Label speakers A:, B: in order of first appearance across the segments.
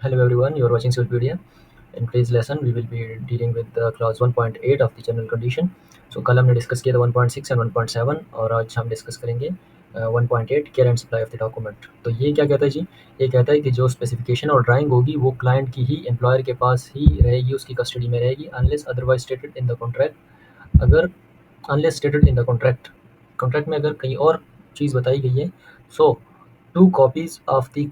A: Hello everyone, you are watching Wikipedia. In today's lesson, we will be dealing with the clause 1.8 of the general condition. So कल हमने discuss किया था 1.6 and 1.7 और आज हम discuss करेंगे 1.8 care and supply of the document. तो ये क्या कहता है जी? ये कहता है कि जो स्पेसिफिकेशन और ड्राइंग होगी वो क्लाइंट की ही एम्प्लॉयर के पास ही रहेगी, उसकी कस्टडी में रहेगी unless otherwise stated in the contract. अगर unless stated in the contract contract में अगर कहीं और चीज़ बताई गई है, सो two copies of the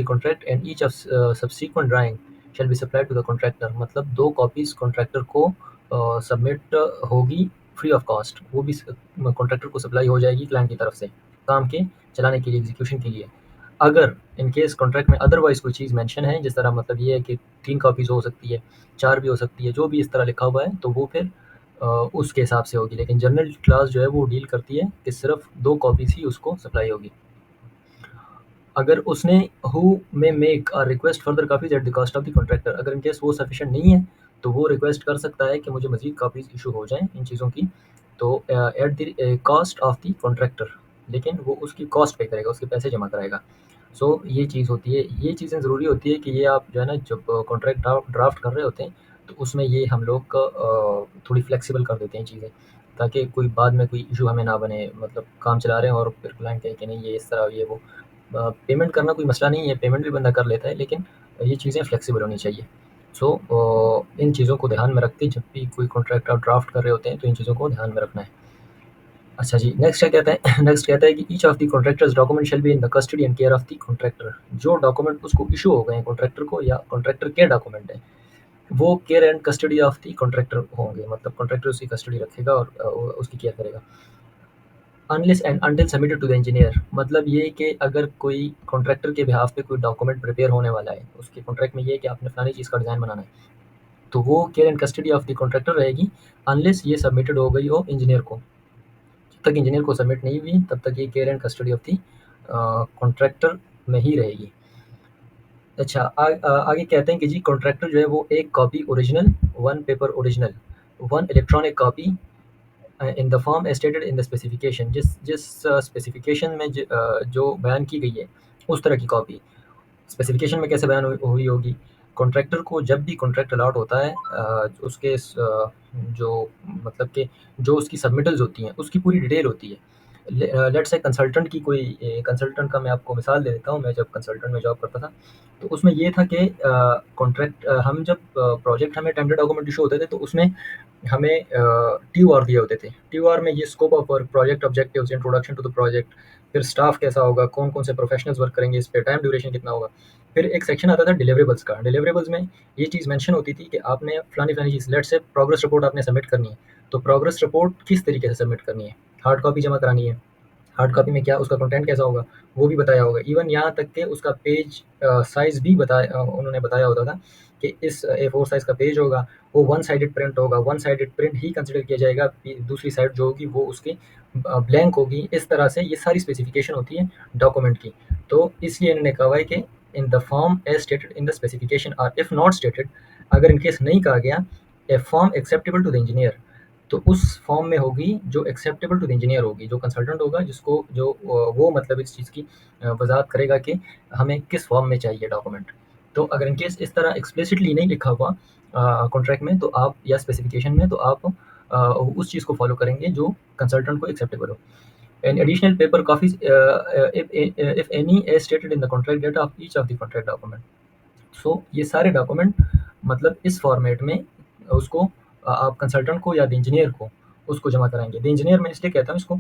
A: contract and each of subsequent drawing shall be supplied to the contractor। मतलब 2 कॉपीज कॉन्ट्रैक्टर को सबमिट होगी फ्री ऑफ कॉस्ट, वो भी कॉन्ट्रैक्टर को सप्लाई हो जाएगी क्लाइंट की तरफ से काम के चलाने के लिए, एग्जीक्यूशन के लिए। अगर इन केस कॉन्ट्रैक्ट में अदरवाइज कोई चीज़ मेंशन है, जिस तरह मतलब ये है कि 3 कॉपीज़ हो सकती है, 4 भी हो सकती है, जो भी इस तरह लिखा हुआ है तो वो फिर उसके हिसाब से होगी। लेकिन जनरल क्लास जो है वो डील करती है कि सिर्फ 2 कॉपीज़ ही उसको सप्लाई होगी। अगर उसने हु में make a request further copies at the cost of the contractor, अगर इन केस वो सफिशिएंट नहीं है तो वो रिक्वेस्ट कर सकता है कि मुझे मजीद कॉपीज इशू हो जाएं इन चीज़ों की, तो at the cost of the contractor, लेकिन वो उसकी कॉस्ट पे करेगा, उसके पैसे जमा कराएगा। सो ये चीज़ होती है, ये चीज़ें ज़रूरी होती है कि ये आप जो है ना जब कॉन्ट्रैक्ट ड्राफ्ट कर रहे होते हैं तो उसमें ये हम लोग थोड़ी फ्लेक्सिबल कर देते हैं चीज़ें, ताकि कोई बाद में कोई इशू हमें ना बने। मतलब काम चला रहे हैं और फिर क्लाइंट कहे कि नहीं ये इस तरह ये वो। पेमेंट करना कोई मसला नहीं है, पेमेंट भी बंदा कर लेता है, लेकिन ये चीज़ें फ्लेक्सिबल होनी चाहिए। सो इन चीज़ों को ध्यान में रखते जब भी कोई कॉन्ट्रैक्ट आप ड्राफ्ट कर रहे होते हैं तो इन चीज़ों को ध्यान में रखना है। अच्छा जी, नेक्स्ट क्या कहता है? नेक्स्ट कहता है कि each of the contractors document shall be in the custody and care of the contractor. जो डॉक्यूमेंट उसको इशू हो गए हैं कॉन्ट्रैक्टर को या कॉन्ट्रैक्टर के डॉक्यूमेंट है, वो care and custody of the contractor होंगे। मतलब कॉन्ट्रैक्टर उसकी कस्टडी रखेगा और उसकी केयर करेगा। Unless and until submitted to the engineer, मतलब ये कि अगर कोई कॉन्ट्रैक्टर के बिहाफ पे कोई डॉक्यूमेंट प्रिपेयर होने वाला है, उसके कॉन्ट्रैक्ट में ये है कि आपने फलानी चीज़ का डिज़ाइन बनाना है, तो वो care and custody of the contractor रहेगी अनलेस ये सबमिटेड हो गई हो इंजीनियर को। जब तक इंजीनियर को सबमिट नहीं हुई तब तक ये care and custody of the contractor में ही रहेगी। अच्छा, आगे कहते हैं कि जी कॉन्ट्रैक्टर जो है वो एक copy original, one paper original, one electronic copy in the form as stated in the specification, जिस जिस स्पेसिफिकेशन में जो बयान की गई है उस तरह की कॉपी। स्पेसिफिकेशन में कैसे बयान हुई होगी? कॉन्ट्रैक्टर को जब भी कॉन्ट्रैक्ट अलाट होता है, उसके जो मतलब कि जो उसकी सबमिटल्स होती हैं उसकी पूरी डिटेल होती है। लेट्स से कंसल्टेंट की कोई कंसल्टेंट का मैं आपको मिसाल दे देता हूँ। मैं जब कंसल्टेंट में जॉब करता था तो उसमें ये था कि कॉन्ट्रैक्ट हम जब प्रोजेक्ट हमें टेंडर डॉक्यूमेंट इशू होते थे तो उसमें हमें TOR दिए होते थे। TOR में ये scope of work, project objectives, introduction to the project, फिर स्टाफ कैसा होगा, कौन कौन से प्रोफेशनल्स वर्क करेंगे इस पे, टाइम ड्यूरेशन कितना होगा। फिर एक सेक्शन आता था डिलीवरेबल्स का। डिलीवरेबल्स में ये चीज़ मेंशन होती थी कि आपने फलानी फलानी चीज़, लेट्स से प्रोग्रेस रिपोर्ट आपने सबमिट करनी है, तो प्रोग्रेस रिपोर्ट किस तरीके से सबमिट करनी है, हार्ड कॉपी जमा करानी है, हार्ड कॉपी में क्या उसका कंटेंट कैसा होगा वो भी बताया होगा। इवन यहाँ तक कि उसका पेज साइज़ भी बताया, उन्होंने बताया होता था कि इस A4 साइज़ का पेज होगा, वो वन साइडेड प्रिंट होगा, वन साइडेड प्रिंट ही कंसिडर किया जाएगा, दूसरी साइड जो होगी वो उसकी ब्लैंक होगी। इस तरह से ये सारी स्पेसिफिकेशन होती है डॉक्यूमेंट की। तो इसलिए इन्होंने कहा है कि in the form as stated in the specification, और इफ़ नॉट स्टेटेड, अगर इनकेस नहीं कहा गया, a form acceptable to the engineer, तो उस फॉर्म में होगी जो एक्सेप्टेबल टू द इंजीनियर होगी, जो कंसल्टेंट होगा जिसको जो वो मतलब इस चीज़ की वजाहत करेगा कि हमें किस फॉर्म में चाहिए डॉक्यूमेंट। तो अगर इनकेस इस तरह एक्सप्लिसिटली नहीं लिखा हुआ कॉन्ट्रैक्ट में तो आप, या स्पेसिफिकेशन में, तो आप उस चीज़ को फॉलो करेंगे जो कंसल्टेंट को एक्सेप्टेबल हो। An additional paper copies if any as stated in the contract data of each of the contract document. So ये सारे डॉक्यूमेंट मतलब इस फॉर्मेट में उसको आप कंसल्टेंट को या द इंजीनियर को उसको जमा कराएंगे। द इंजीनियर में इसलिए कहता हूँ इसको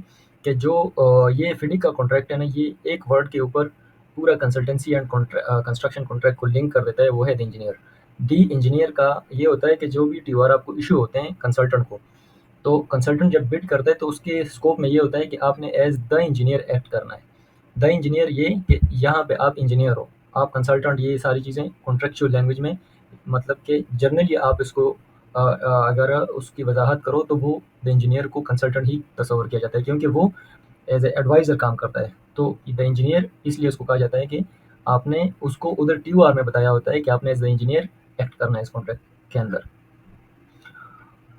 A: कि जो ये FIDIC का कॉन्ट्रैक्ट है ना, ये एक वर्ड के ऊपर पूरा कंसल्टेंसी एंड कंस्ट्रक्शन कॉन्ट्रैक्ट को लिंक कर देता है, वो है द इंजीनियर। द इंजीनियर का ये होता है कि जो भी TOR आपको इशू होते हैं कंसल्टेंट को, तो कंसल्टेंट जब बिड करता है तो उसके स्कोप में ये होता है कि आपने एज द इंजीनियर एक्ट करना है। द इंजीनियर ये कि यहाँ पे आप इंजीनियर हो, आप कंसल्टेंट, ये सारी चीज़ें कॉन्ट्रेक्चुअल लैंग्वेज में, मतलब कि जर्नली आप इसको अगर उसकी वजाहत करो तो वो द इंजीनियर को कंसल्टेंट ही तस्वर किया जाता है, क्योंकि वो एज ए एडवाइज़र काम करता है। तो द इंजीनियर इसलिए उसको कहा जाता है कि आपने उसको उधर TOR में बताया होता है कि आपने एज द इंजीनियर एक्ट करना है इस कॉन्ट्रैक्ट के अंदर।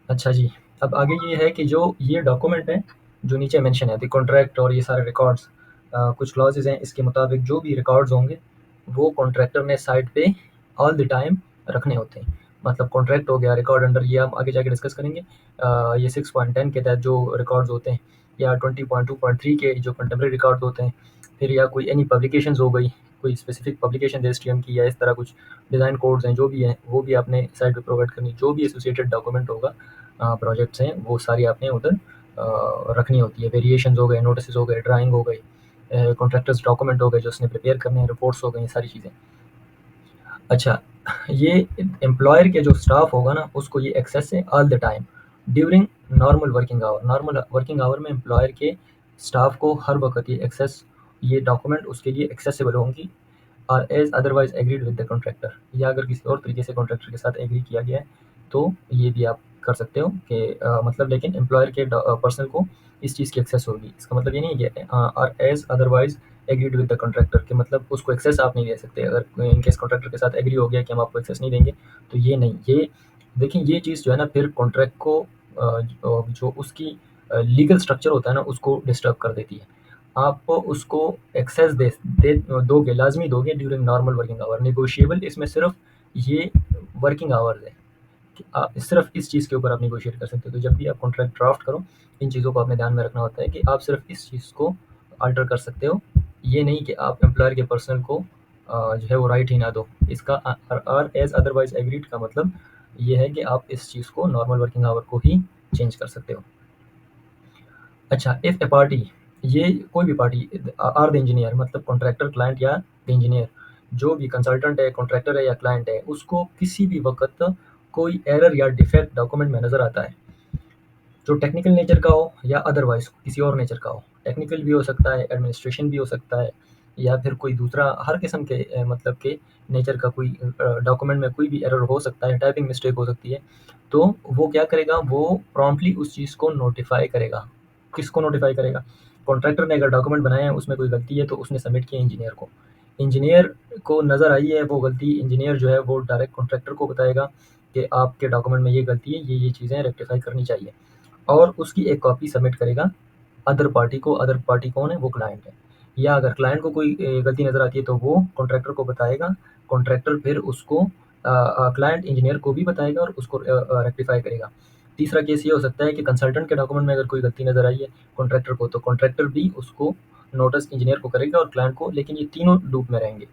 A: अच्छा जी, अब आगे ये है कि जो ये डॉक्यूमेंट है जो नीचे मेंशन है, द कॉन्ट्रैक्ट और ये सारे रिकॉर्ड्स, कुछ क्लॉजेज़ हैं इसके मुताबिक जो भी रिकॉर्ड्स होंगे वो कॉन्ट्रैक्टर ने साइट पे ऑल द टाइम रखने होते हैं। मतलब कॉन्ट्रैक्ट हो गया, रिकॉर्ड अंडर, ये हम आगे जाके डिस्कस करेंगे। ये 6.10 के तहत जो रिकॉर्ड्स होते हैं, या 20.2.3 के जो कंटेम्प्रेरी रिकॉर्ड होते हैं, फिर या कोई एनी पब्लिकेशंस हो गई, कोई स्पेसिफिक पब्लिकेशन एसटीएम की, या इस तरह कुछ डिज़ाइन कोड्स हैं जो भी हैं, वो भी आपने साइट पे प्रोवाइड करनी। जो भी एसोसिएटेड डॉक्यूमेंट होगा प्रोजेक्ट्स हैं, वो सारी आपने उधर रखनी होती है। वेरिएशंस हो गए, नोटिस हो गए, ड्राइंग हो गई, कॉन्ट्रैक्टर्स डॉक्यूमेंट हो गए जो उसने प्रिपेयर करने हैं, रिपोर्ट्स हो गई, सारी चीज़ें। अच्छा, ये एम्प्लॉयर के जो स्टाफ होगा ना, उसको ये एक्सेस है all the time during normal working hour. Normal working hour में एम्प्लॉयर के स्टाफ को हर वक्त ये एक्सेस, ये डॉक्यूमेंट उसके लिए एक्सेसिबल होंगी। और as otherwise agreed with the contractor, या अगर किसी और तरीके से कॉन्ट्रैक्टर के साथ एग्री किया गया है तो ये भी आप कर सकते हो कि मतलब, लेकिन एम्प्लॉयर के पर्सन को इस चीज़ की एक्सेस होगी। इसका मतलब ये नहीं है कि और as otherwise agreed with the contractor के मतलब उसको एक्सेस आप नहीं दे सकते। अगर इनकेस कॉन्ट्रैक्टर के साथ एग्री हो गया कि हम आपको एक्सेस नहीं देंगे, तो ये नहीं, ये देखिए ये चीज़ जो है ना, फिर कॉन्ट्रैक्ट को जो उसकी लीगल स्ट्रक्चर होता है ना, उसको डिस्टर्ब कर देती है। आप उसको एक्सेस दे दोगे, लाज़मी दोगे during normal working hour. Negotiable इसमें सिर्फ़ ये वर्किंग आवर्स है कि आप सिर्फ़ इस चीज़ के ऊपर आप नेगोशिएट कर सकते हो। तो जब भी आप कॉन्ट्रैक्ट ड्राफ्ट करो, इन चीज़ों को आपने ध्यान में रखना होता है कि आप सिर्फ़ इस चीज़ को अल्टर कर सकते हो। ये नहीं कि आप एम्प्लॉयर के पर्सन को जो है वो राइट ही ना दो। इसका और एज़ अदरवाइज़ एग्रीड का मतलब ये है कि आप इस चीज़ को नॉर्मल वर्किंग आवर को ही चेंज कर सकते हो। अच्छा, इफ़ ए पार्टी, ये कोई भी पार्टी आर द इंजीनियर, मतलब कॉन्ट्रैक्टर, क्लाइंट या द इंजीनियर, जो भी कंसल्टेंट है, कॉन्ट्रैक्टर है या क्लाइंट है, उसको किसी भी वक़्त कोई एरर या डिफेक्ट डॉक्यूमेंट में नज़र आता है, जो टेक्निकल नेचर का हो या अदरवाइज़ किसी और नेचर का हो। टेक्निकल भी हो सकता है, एडमिनिस्ट्रेशन भी हो सकता है, या फिर कोई दूसरा हर किस्म के मतलब के नेचर का कोई डॉक्यूमेंट में कोई भी एरर हो सकता है, टाइपिंग मिस्टेक हो सकती है। तो वो क्या करेगा, वो प्रॉम्प्टली उस चीज़ को नोटिफ़ाई करेगा। किसको नोटिफ़ाई करेगा? कॉन्ट्रैक्टर ने अगर डॉक्यूमेंट बनाया है, उसमें कोई गलती है, तो उसने सबमिट किया इंजीनियर को। इंजीनियर को नज़र आई है वो गलती, इंजीनियर जो है वो डायरेक्ट कॉन्ट्रैक्टर को बताएगा कि आपके डॉक्यूमेंट में ये गलती है, ये चीज़ें रेक्टिफ़ाई करनी चाहिए। और उसकी एक कॉपी सबमिट करेगा अदर पार्टी को। अदर पार्टी कौन है? वो क्लाइंट है। या अगर क्लाइंट को कोई गलती नज़र आती है तो वो कॉन्ट्रैक्टर को बताएगा, कॉन्ट्रैक्टर फिर उसको क्लाइंट इंजीनियर को भी बताएगा और उसको रेक्टिफाई करेगा। तीसरा केस ये हो सकता है कि कंसल्टेंट के डॉक्यूमेंट में अगर कोई गलती नज़र आई है कॉन्ट्रैक्टर को, तो कॉन्ट्रैक्टर भी उसको नोटिस इंजीनियर को करेगा और क्लाइंट को, लेकिन ये तीनों लूप में रहेंगे।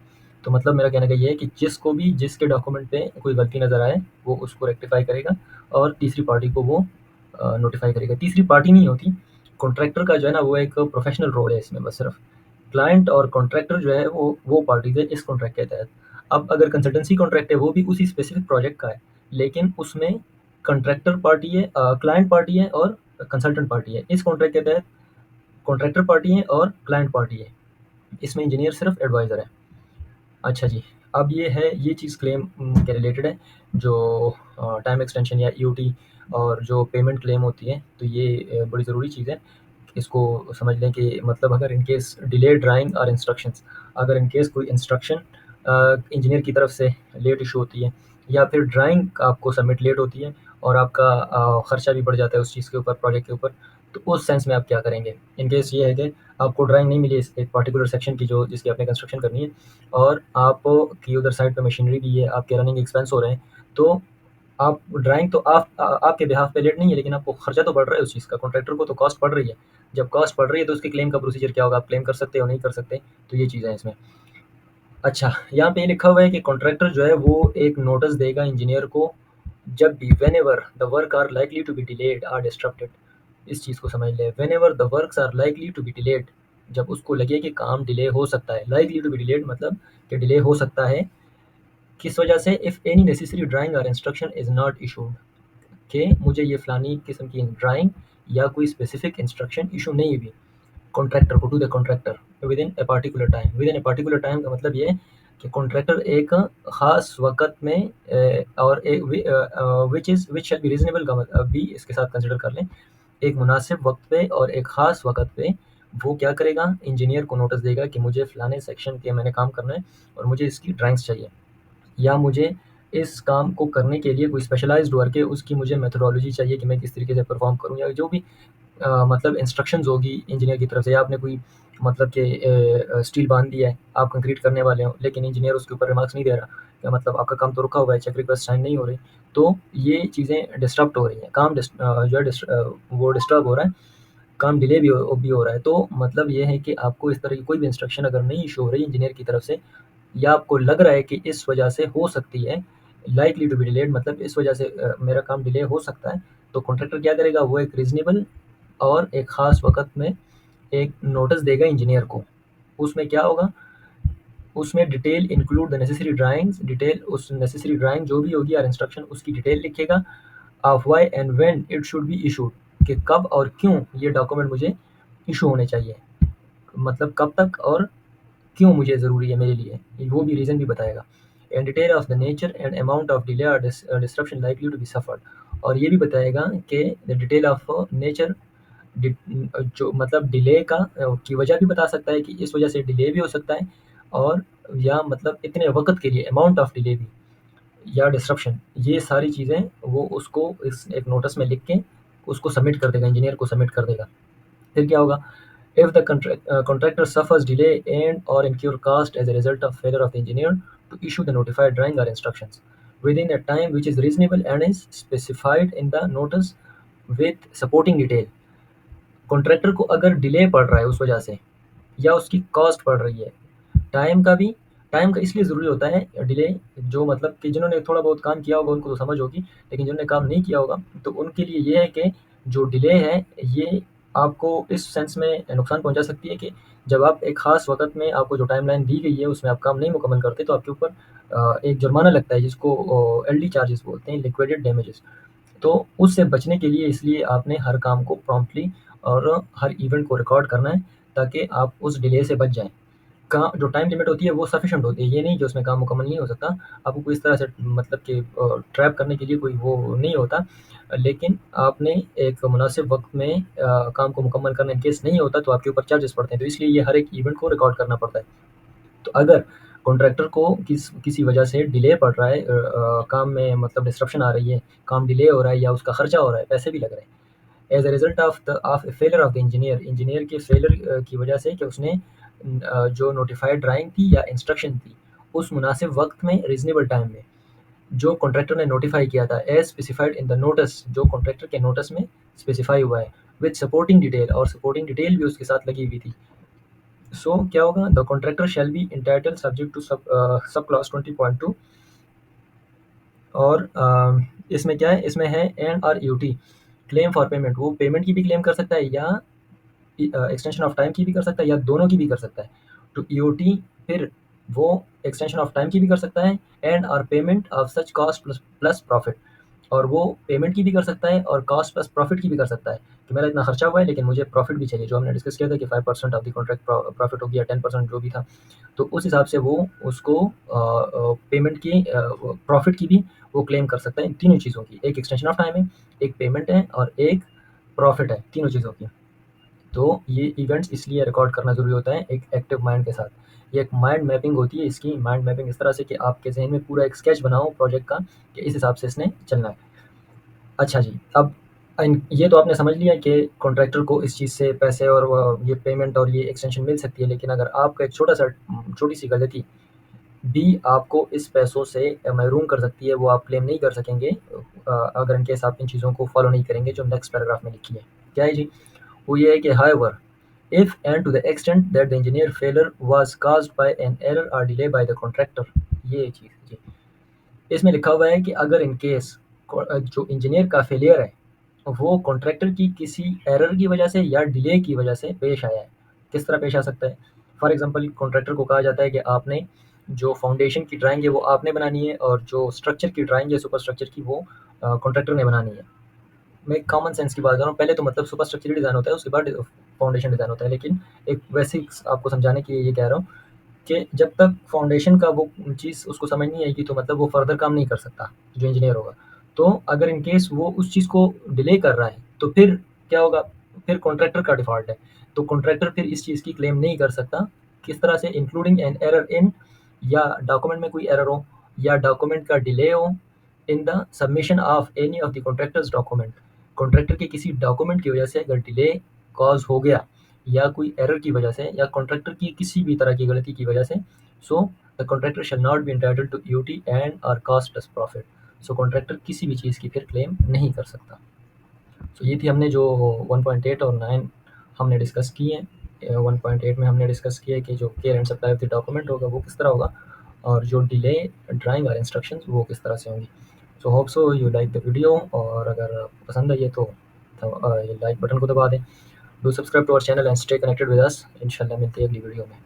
A: तो मतलब मेरा कहने का ये है कि जिसको भी जिसके डॉक्यूमेंट पे कोई गलती नज़र आए वो उसको रेक्टिफाई करेगा और तीसरी पार्टी को वो नोटिफ़ाई करेगा। तीसरी पार्टी नहीं होती, कॉन्ट्रैक्टर का जो है ना वो एक प्रोफ़ेशनल रोल है इसमें बस सिर्फ़। क्लाइंट और कॉन्ट्रैक्टर जो है वो पार्टीज़ है इस कॉन्ट्रैक्ट के तहत। अब अगर कंसल्टेंसी कॉन्ट्रैक्ट है वो भी उसी स्पेसिफ़िक प्रोजेक्ट का है, लेकिन उसमें कॉन्ट्रैक्टर पार्टी है, क्लाइंट पार्टी है और कंसल्टेंट पार्टी है। इस कॉन्ट्रैक्ट के तहत कॉन्ट्रैक्टर पार्टी है और क्लाइंट पार्टी है। इसमें इंजीनियर सिर्फ़ एडवाइज़र है। अच्छा जी, अब ये है, ये चीज़ क्लेम के रिलेटेड है, जो टाइम एक्सटेंशन या ईओटी और जो पेमेंट क्लेम होती है, तो ये बड़ी ज़रूरी चीज़ है। इसको समझ लें कि मतलब अगर इन केस डिले ड्राइंग और इंस्ट्रक्शंस, अगर इन केस कोई इंस्ट्रक्शन इंजीनियर की तरफ से लेट इशू होती है, या फिर ड्राइंग आपको सबमिट लेट होती है और आपका खर्चा भी बढ़ जाता है उस चीज़ के ऊपर, प्रोजेक्ट के ऊपर, तो उस सेंस में आप क्या करेंगे? इन केस ये है कि आपको ड्राइंग नहीं मिली इस एक पर्टिकुलर सेक्शन की जो जिसकी आपने कंस्ट्रक्शन करनी है, और आपकी उधर साइड पे मशीनरी भी है, आपके रनिंग एक्सपेंस हो रहे हैं, तो आप ड्राइंग तो आपके बिहाफ़ पे लेट नहीं है, लेकिन आपको खर्चा तो बढ़ रहा है उस चीज़ का, कॉन्ट्रैक्टर को तो कॉस्ट पड़ रही है। जब कॉस्ट पड़ रही है तो उसके क्लेम का प्रोसीजर क्या होगा? आप क्लेम कर सकते हो, नहीं कर सकते, तो ये चीज़ें हैं इसमें। अच्छा, यहाँ पे ये लिखा हुआ है कि कॉन्ट्रैक्टर जो है वो एक नोटिस देगा इंजीनियर को जब भी, whenever the work are likely to be delayed और डिस्टरप्टेड। इस चीज़ को समझ लें, whenever the works are likely to be delayed, जब उसको लगे कि काम डिले हो सकता है। लाइकली टू बी डिलेड मतलब कि डिले हो सकता है, किस वजह से? इफ़ एनी नेसेसरी ड्राइंग और इंस्ट्रक्शन इज़ नॉट इशूड, कि मुझे ये फ़लानी किस्म की ड्राइंग या कोई स्पेसिफिक इंस्ट्रक्शन इशू नहीं हुई कॉन्ट्रैक्टर को, to the contractor within a particular time. Within a particular time का मतलब ये है कि कॉन्ट्रैक्टर एक ख़ास वक़्त में और विच शैल बी रीज़नेबल का भी इसके साथ कंसिडर कर लें। एक मुनासिब वक़्त पे और एक ख़ास वक़्त पे वो क्या करेगा? इंजीनियर को नोटिस देगा कि मुझे फ़लाने सेक्शन के मैंने काम करना है और मुझे इसकी ड्राइंग्स चाहिए, या मुझे इस काम को करने के लिए कोई स्पेशलाइज़्ड वर्क है, उसकी मुझे मेथोडोलॉजी चाहिए कि मैं किस तरीके से परफ़ॉर्म करूँ, या जो भी मतलब इंस्ट्रक्शंस होगी इंजीनियर की तरफ से, या आपने कोई मतलब कि स्टील बांध दिया है, आप कंक्रीट करने वाले हो, लेकिन इंजीनियर उसके ऊपर रिमार्क्स नहीं दे रहा, क्या मतलब आपका काम तो रुका हुआ है, चेक रिक्वेस्ट साइन नहीं हो रही, तो ये चीज़ें डिस्टर्ब हो रही हैं, काम जो है वो डिस्टर्ब हो रहा है, काम डिले भी हो रहा है। तो मतलब ये है कि आपको इस तरह की कोई भी इंस्ट्रक्शन अगर नहीं इशू हो रही इंजीनियर की तरफ से, या आपको लग रहा है कि इस वजह से हो सकती है, लाइकली टू बी डिलेड, मतलब इस वजह से मेरा काम डिले हो सकता है, तो कॉन्ट्रैक्टर क्या करेगा, वो एक रीज़नेबल और एक ख़ास वक़्त में एक नोटिस देगा इंजीनियर को। उसमें क्या होगा, उसमें detail include the necessary drawings, detail उस नेसेसरी ड्राइंग जो भी होगी और इंस्ट्रक्शन उसकी डिटेल लिखेगा, of why and when it should be issued, कि कब और क्यों ये डॉक्यूमेंट मुझे इशू होने चाहिए, मतलब कब तक और क्यों मुझे ज़रूरी है मेरे लिए, वो भी रीज़न भी बताएगा। And detail of the nature and amount of delay और disruption likely to be suffered, और ये भी बताएगा कि द डिटेल ऑफ नेचर, जो मतलब डिले का की वजह भी बता सकता है कि इस वजह से डिले भी हो सकता है, और या मतलब इतने वक़्त के लिए अमाउंट ऑफ डिले भी, या डिस्रप्शन, ये सारी चीज़ें वो उसको इस एक नोटिस में लिख के उसको सबमिट कर देगा, इंजीनियर को सबमिट कर देगा। फिर क्या होगा, if the contractor suffers delay and or incur cost as a result of failure of the engineer to issue the notified drawing or instructions within a time which is reasonable and is specified in the notice with supporting detail, contractor को अगर delay पड़ रहा है उस वजह से, या उसकी कॉस्ट पड़ रही है, टाइम का भी, टाइम का इसलिए ज़रूरी होता है डिले, जो मतलब कि जिन्होंने थोड़ा बहुत काम किया होगा उनको तो समझ होगी, लेकिन जिन्होंने काम नहीं किया होगा तो उनके लिए ये है कि जो डिले है ये आपको इस सेंस में नुकसान पहुंचा सकती है कि जब आप एक ख़ास वक़्त में आपको जो टाइमलाइन दी गई है उसमें आप काम नहीं मुकम्मल करते, तो आपके ऊपर एक जुर्माना लगता है जिसको एलडी चार्जेस बोलते हैं, लिक्विडेट डैमेजेस। तो उससे बचने के लिए इसलिए आपने हर काम को प्रॉम्प्टली और हर इवेंट को रिकॉर्ड करना है, ताकि आप उस डिले से बच जाएँ। का जो टाइम लिमिट होती है वो सफिशिएंट होती है, ये नहीं कि उसमें काम मुकम्मल नहीं हो सकता। आपको कोई इस तरह से मतलब कि ट्रैप करने के लिए कोई वो नहीं होता। लेकिन आपने एक मुनासिब वक़्त में काम को मुकम्मल करना इन केस नहीं होता तो आपके ऊपर चार्जेस पड़ते हैं। तो इसलिए ये हर एक इवेंट को रिकॉर्ड करना पड़ता है। तो अगर कॉन्ट्रैक्टर को किसी वजह से डिले पड़ रहा है, काम में मतलब डिस्रप्शन आ रही है, काम डिले हो रहा है या उसका खर्चा हो रहा है, पैसे भी लग रहे हैं। As a result of failure of the engineer, engineer के फेलियर की वजह से कि उसने जो नोटिफाइड ड्राइंग थी या इंस्ट्रक्शन थी उस मुनासिब वक्त में रीजनेबल टाइम में जो कॉन्ट्रैक्टर ने नोटिफाई किया था as specified in the notice, जो कॉन्ट्रैक्टर के नोटिस में स्पेसिफाई हुआ है, विद सपोर्टिंग डिटेल, और सपोर्टिंग डिटेल भी उसके साथ लगी हुई थी। सो क्या होगा, the contractor shall be entitled subject to sub clause 20.2, और इसमें क्या है, इसमें है एंड और यूटी क्लेम फॉर पेमेंट, वो पेमेंट की भी क्लेम कर सकता है या एक्सटेंशन ऑफ टाइम की भी कर सकता है या दोनों की भी कर सकता है। तो ईओटी फिर वो एक्सटेंशन ऑफ टाइम की भी कर सकता है एंड और payment of such cost plus plus profit, और वो पेमेंट की भी कर सकता है और कॉस्ट प्लस प्रॉफिट की भी कर सकता है कि मेरा इतना खर्चा हुआ है लेकिन मुझे प्रॉफिट भी चाहिए, जो हमने डिस्कस किया था कि 5% ऑफ द कॉन्ट्रैक्ट प्रॉफिट हो गया, 10% जो भी था। तो उस हिसाब से वो उसको पेमेंट की प्रॉफिट की भी वो क्लेम कर सकता है, इन तीनों चीज़ों की, एक एक्सटेंशन ऑफ टाइम है, एक पेमेंट है और एक प्रॉफिट है, तीनों चीज़ों की। तो ये इवेंट्स इसलिए रिकॉर्ड करना ज़रूरी होता है एक एक्टिव माइंड के साथ। ये एक माइंड मैपिंग होती है, इसकी माइंड मैपिंग इस तरह से कि आपके ज़हन में पूरा एक स्केच बनाओ प्रोजेक्ट का कि इस हिसाब से इसने चलना है। अच्छा जी, अब ये तो आपने समझ लिया कि कॉन्ट्रैक्टर को इस चीज़ से पैसे और ये पेमेंट और ये एक्सटेंशन मिल सकती है, लेकिन अगर आपका एक छोटी-सी गलती भी आपको इस पैसों से महरूम कर सकती है, वो आप क्लेम नहीं कर सकेंगे अगर इन केस आप इन चीज़ों को फॉलो नहीं करेंगे जो नेक्स्ट पैराग्राफ में लिखी है। क्या है जी? वो ये है कि however, if and to the extent that the engineer failure was caused by an error or delay by the contractor, ये चीज़ जी, इसमें लिखा हुआ है कि अगर इन केस जो इंजीनियर का फेलियर है वो कॉन्ट्रैक्टर की किसी एरर की वजह से या डिले की वजह से पेश आया है। किस तरह पेश आ सकता है? फॉर एग्जांपल कॉन्ट्रैक्टर को कहा जाता है कि आपने जो फाउंडेशन की ड्राइंग है वो आपने बनानी है और जो स्ट्रक्चर की ड्राइंग है सुपर स्ट्रक्चर की वो कॉन्ट्रैक्टर ने बनानी है। मैं कॉमन सेंस की बात कर रहा हूँ, पहले तो मतलब सुपर स्ट्रक्चरल डिज़ाइन होता है, उसके बाद फाउंडेशन डिज़ाइन होता है, लेकिन एक बेसिक्स आपको समझाने के लिए ये कह रहा हूँ कि जब तक फाउंडेशन का वो चीज़ उसको समझ नहीं आएगी तो मतलब वो फर्दर काम नहीं कर सकता जो इंजीनियर होगा। तो अगर इन केस वो उस चीज़ को डिले कर रहा है तो फिर क्या होगा, फिर कॉन्ट्रैक्टर का डिफ़ॉल्ट है। तो कॉन्ट्रैक्टर फिर इस चीज़ की क्लेम नहीं कर सकता। किस तरह से? इंक्लूडिंग एन एरर इन, या डॉक्यूमेंट में कोई एरर हो या डॉक्यूमेंट का डिले हो in the submission of any of the contractors document. Contractor के किसी डॉक्यूमेंट की वजह से अगर डिले कॉज हो गया या कोई एरर की वजह से या कॉन्ट्रैक्टर की किसी भी तरह की गलती की वजह से, so the contractor shall not be entitled to EOT and और cost plus profit. So contractor किसी भी चीज़ की फिर क्लेम नहीं कर सकता। सो ये थी हमने जो 1.8 और 9 हमने डिस्कस की है। 1.8 में हमने डिस्कस किया कि जो care and supply of the document होगा वो किस तरह होगा, और जो डिले ड्राइंग और इंस्ट्रक्शंस वो किस तरह से होंगी। So hope so you like the video, और अगर आपको पसंद आई है तो ये लाइक बटन को दबा दें। Do subscribe to our channel and stay connected with us. इंशाल्लाह मिलते हैं अगली वीडियो में।